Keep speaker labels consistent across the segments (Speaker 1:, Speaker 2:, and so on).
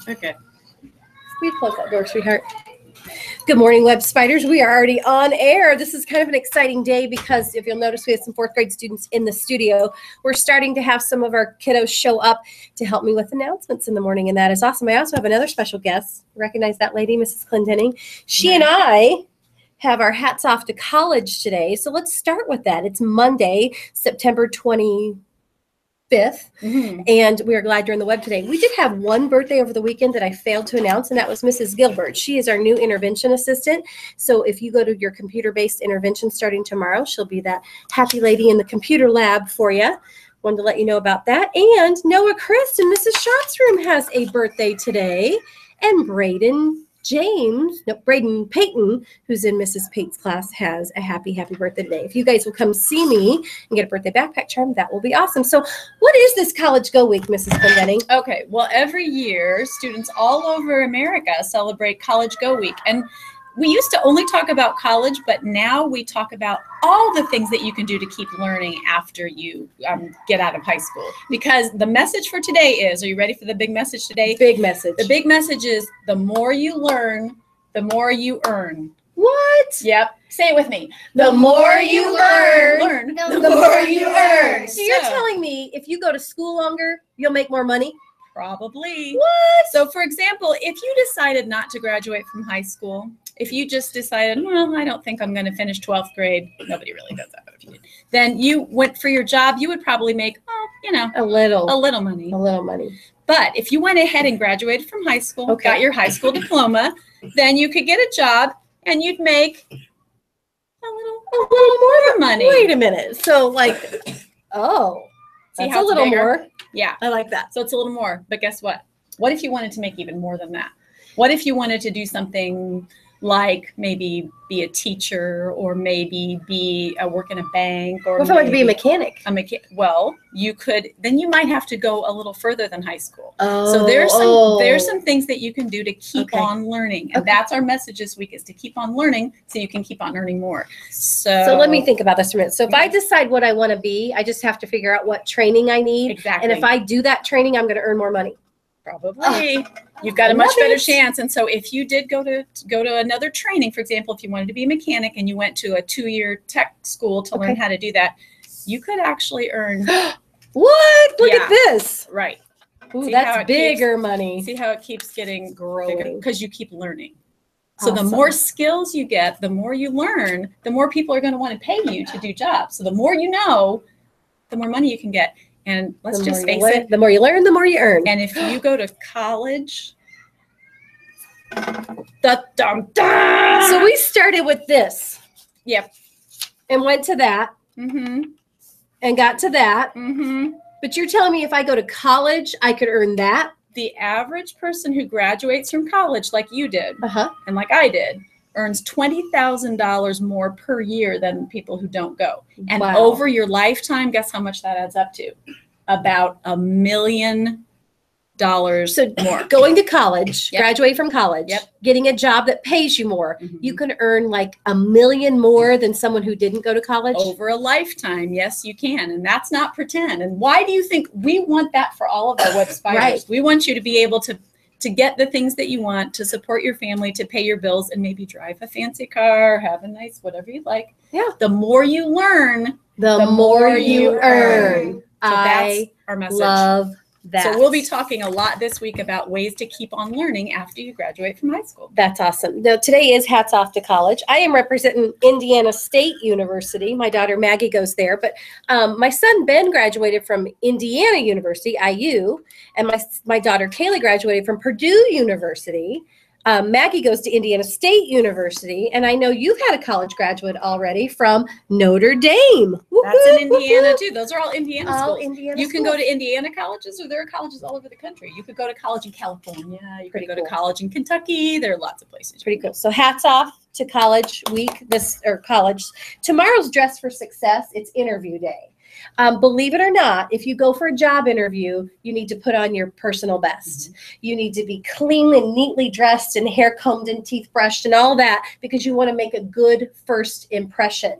Speaker 1: Okay.
Speaker 2: Will you close that door, sweetheart? Good morning, Web Spiders. We are already on air. This is kind of an exciting day because if you'll notice, we have some fourth grade students in the studio. We're starting to have some of our kiddos show up to help me with announcements in the morning, and that is awesome. I also have another special guest. Recognize that lady, Mrs. Clendenning. She and I have our hats off to college today. So let's start with that. It's Monday, September 25th, and we are glad you're in the web today. We did have one birthday over the weekend that I failed to announce, and that was Mrs. Gilbert. She is our new intervention assistant. So if you go to your computer-based intervention starting tomorrow, she'll be that happy lady in the computer lab for you. Wanted to let you know about that. And Noah Christ in Mrs. Sharp's room has a birthday today, and Braden Payton, who's in Mrs. Pate's class, has a happy birthday today. If you guys will come see me and get a birthday backpack charm, that will be awesome. So what is this College Go Week, Mrs. Clendenning?
Speaker 1: Okay, well, every year, students all over America celebrate College Go Week. And we used to only talk about college, but now we talk about all the things that you can do to keep learning after you get out of high school. Because the message for today is, are you ready for the big message today?
Speaker 2: Big message.
Speaker 1: The big message is the more you learn, the more you earn.
Speaker 2: What?
Speaker 1: Yep. Say it with me.
Speaker 2: The more you learn,
Speaker 1: the more you earn.
Speaker 2: So you're telling me if you go to school longer, you'll make more money?
Speaker 1: Probably.
Speaker 2: What?
Speaker 1: So, for example, if you decided not to graduate from high school, if you just decided, well, I don't think I'm going to finish 12th grade, nobody really does that, but if you did, then you went for your job, you would probably make,
Speaker 2: a little
Speaker 1: money.
Speaker 2: A little money.
Speaker 1: But if you went ahead and graduated from high school, got your high school diploma, then you could get a job and you'd make a little more money.
Speaker 2: Wait a minute. So
Speaker 1: See
Speaker 2: that's
Speaker 1: how
Speaker 2: a little
Speaker 1: bigger?
Speaker 2: more.
Speaker 1: Yeah.
Speaker 2: I like that.
Speaker 1: So it's a little more. But guess what? What if you wanted to make even more than that? What if you wanted to do something like maybe be a teacher or maybe work in a bank? Or
Speaker 2: what if I wanted to be a mechanic?
Speaker 1: Well, you could. Then you might have to go a little further than high school.
Speaker 2: Oh,
Speaker 1: so there's some things that you can do to keep on learning. And that's our message this week, is to keep on learning so you can keep on earning more. So
Speaker 2: let me think about this for a minute. So if I decide what I want to be, I just have to figure out what training I need.
Speaker 1: Exactly.
Speaker 2: And if I do that training, I'm going to earn more money.
Speaker 1: Probably. You've got a much better chance. And so if you did go to another training, for example, if you wanted to be a mechanic and you went to a 2-year tech school to learn how to do that, you could actually earn.
Speaker 2: What? Look at this.
Speaker 1: Right.
Speaker 2: Ooh, that's bigger money.
Speaker 1: See how it keeps getting
Speaker 2: growing
Speaker 1: because you keep learning. So the more skills you get, the more you learn, the more people are going to want to pay you to do jobs. So the more you know, the more money you can get. And let's just face it.
Speaker 2: The more you learn, the more you earn.
Speaker 1: And if you go to college,
Speaker 2: so we started with this.
Speaker 1: Yep.
Speaker 2: And went to that.
Speaker 1: Mm-hmm.
Speaker 2: And got to that.
Speaker 1: Mm-hmm.
Speaker 2: But you're telling me if I go to college, I could earn that?
Speaker 1: The average person who graduates from college, like you did, and like I did, earns $20,000 more per year than people who don't go. And over your lifetime, guess how much that adds up to? About $1 million more.
Speaker 2: Going to college, graduate from college, getting a job that pays you more, you can earn like $1 million more than someone who didn't go to college?
Speaker 1: Over a lifetime, yes, you can. And that's not pretend. And why do you think we want that for all of our Web Spiders?
Speaker 2: Right.
Speaker 1: We want you to be able to get the things that you want, to support your family, to pay your bills, and maybe drive a fancy car, have a nice whatever you like.
Speaker 2: Yeah.
Speaker 1: The more you learn,
Speaker 2: the more you earn.
Speaker 1: So that's our message.
Speaker 2: Love that.
Speaker 1: So we'll be talking a lot this week about ways to keep on learning after you graduate from high school.
Speaker 2: That's awesome. Now, today is Hats Off to College. I am representing Indiana State University. My daughter Maggie goes there, but my son Ben graduated from Indiana University, IU, and my daughter Kaylee graduated from Purdue University. Maggie goes to Indiana State University, and I know you've had a college graduate already from Notre Dame.
Speaker 1: That's in Indiana too. Those are all Indiana schools.
Speaker 2: Indiana
Speaker 1: you can go to Indiana colleges, or there are colleges all over the country. You could go to college in California. You could go to college in Kentucky. There are lots of places.
Speaker 2: Pretty cool. So hats off to College Week, college. Tomorrow's Dress for Success. It's interview day. Believe it or not, if you go for a job interview, you need to put on your personal best. You need to be clean and neatly dressed and hair combed and teeth brushed and all that, because you want to make a good first impression.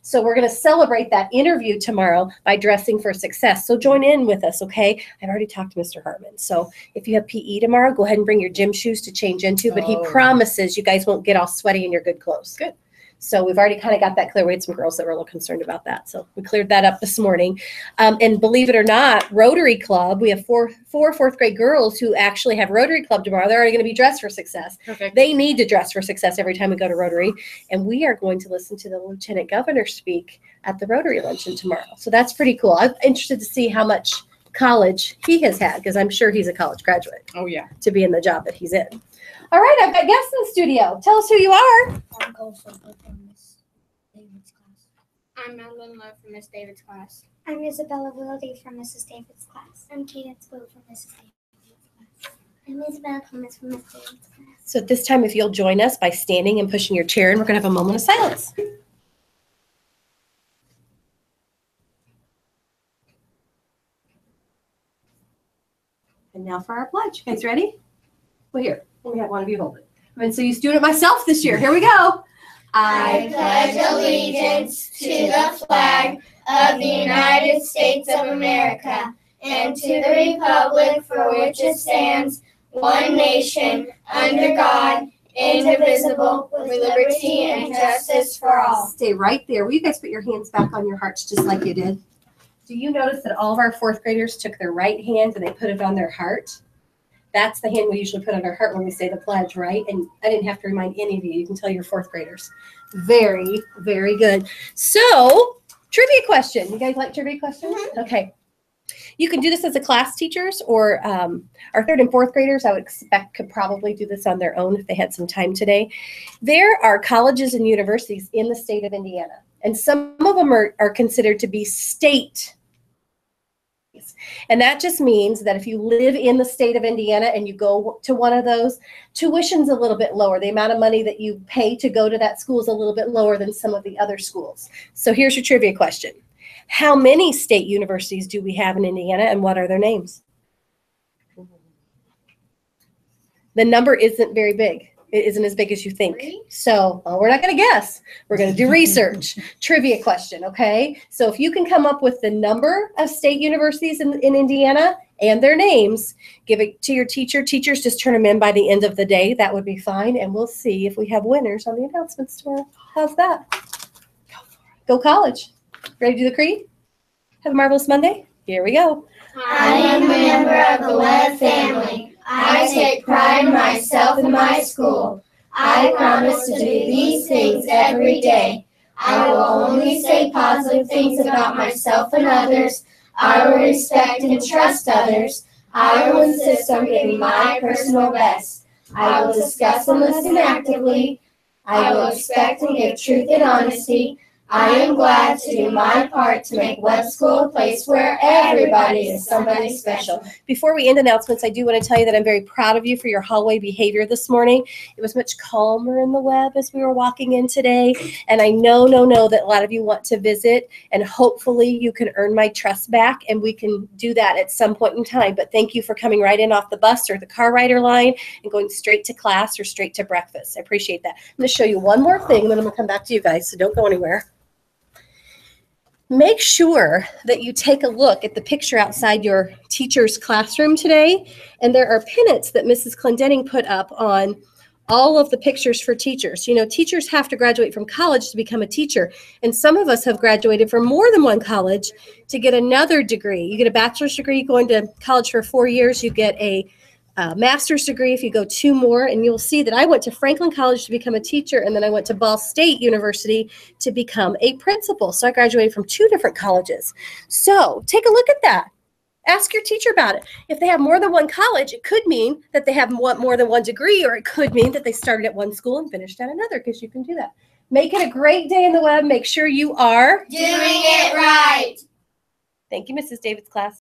Speaker 2: So we're going to celebrate that interview tomorrow by dressing for success. So join in with us, okay? I've already talked to Mr. Hartman. So if you have PE tomorrow, go ahead and bring your gym shoes to change into, but he promises you guys won't get all sweaty in your good clothes. Good. So we've already kind of got that clear. We had some girls that were a little concerned about that. So we cleared that up this morning. And believe it or not, Rotary Club, we have four fourth grade girls who actually have Rotary Club tomorrow. They're already going to be dressed for success. Perfect. They need to dress for success every time we go to Rotary. And we are going to listen to the Lieutenant Governor speak at the Rotary Luncheon tomorrow. So that's pretty cool. I'm interested to see how much college he has had, because I'm sure he's a college graduate. Oh, yeah. To be in the job that he's in. All right, I've got guests in the studio. Tell us who you are.
Speaker 3: I'm Goldberg from Miss David's class. I'm Madeline Love from Miss David's class.
Speaker 4: I'm Isabella Willoughby from Mrs. David's class.
Speaker 5: I'm Cadence Boo from Mrs. David's class. I'm Isabella Thomas from Mrs. David's class.
Speaker 2: So at this time, if you'll join us by standing and pushing your chair, and we're going to have a moment of silence. And now for our pledge. You guys ready? Well, here. Let me have one of you hold it. I've been so used to doing it myself this year. Here we go.
Speaker 6: I pledge allegiance to the flag of the United States of America and to the republic for which it stands, one nation, under God, indivisible, with liberty and justice for all.
Speaker 2: Stay right there. Will you guys put your hands back on your hearts just like you did? Do you notice that all of our fourth graders took their right hand and they put it on their heart? That's the hand we usually put on our heart when we say the pledge, right? And I didn't have to remind any of you. You can tell your fourth graders. Very, very good. So, trivia question. You guys like trivia questions? Mm-hmm. Okay. You can do this as a class teachers, or our third and fourth graders, I would expect, could probably do this on their own if they had some time today. There are colleges and universities in the state of Indiana, and some of them are considered to be state. And that just means that if you live in the state of Indiana and you go to one of those, tuition's a little bit lower. The amount of money that you pay to go to that school is a little bit lower than some of the other schools. So here's your trivia question. How many state universities do we have in Indiana, and what are their names? The number isn't very big. It isn't as big as you think. So we're not going to guess. We're going to do research. Trivia question, okay? So if you can come up with the number of state universities in Indiana and their names, give it to your teacher. Teachers, just turn them in by the end of the day. That would be fine. And we'll see if we have winners on the announcements tomorrow. How's that? Go College. Ready to do the creed? Have a marvelous Monday. Here we go.
Speaker 6: I am a member of the Webb family. I take pride in myself and my school. I promise to do these things every day. I will only say positive things about myself and others. I will respect and trust others. I will insist on giving my personal best. I will discuss and listen actively. I will expect and give truth and honesty. I am glad to do my part to make Webb School a place where everybody is somebody special.
Speaker 2: Before we end announcements, I do want to tell you that I'm very proud of you for your hallway behavior this morning. It was much calmer in the Webb as we were walking in today. And I know that a lot of you want to visit, and hopefully you can earn my trust back, and we can do that at some point in time. But thank you for coming right in off the bus or the car rider line and going straight to class or straight to breakfast. I appreciate that. I'm going to show you one more thing, and then I'm going to come back to you guys, so don't go anywhere. Make sure that you take a look at the picture outside your teacher's classroom today. And there are pennants that Mrs. Clendenning put up on all of the pictures for teachers. You know, teachers have to graduate from college to become a teacher. And some of us have graduated from more than one college to get another degree. You get a bachelor's degree going to college for 4 years. You get a master's degree if you go 2 more, and you'll see that I went to Franklin College to become a teacher, and then I went to Ball State University to become a principal. So I graduated from 2 different colleges. So take a look at that. Ask your teacher about it. If they have more than one college, it could mean that they have more than one degree, or it could mean that they started at one school and finished at another, because you can do that. Make it a great day in the Webb. Make sure you are
Speaker 6: doing it right.
Speaker 2: Thank you, Mrs. David's class.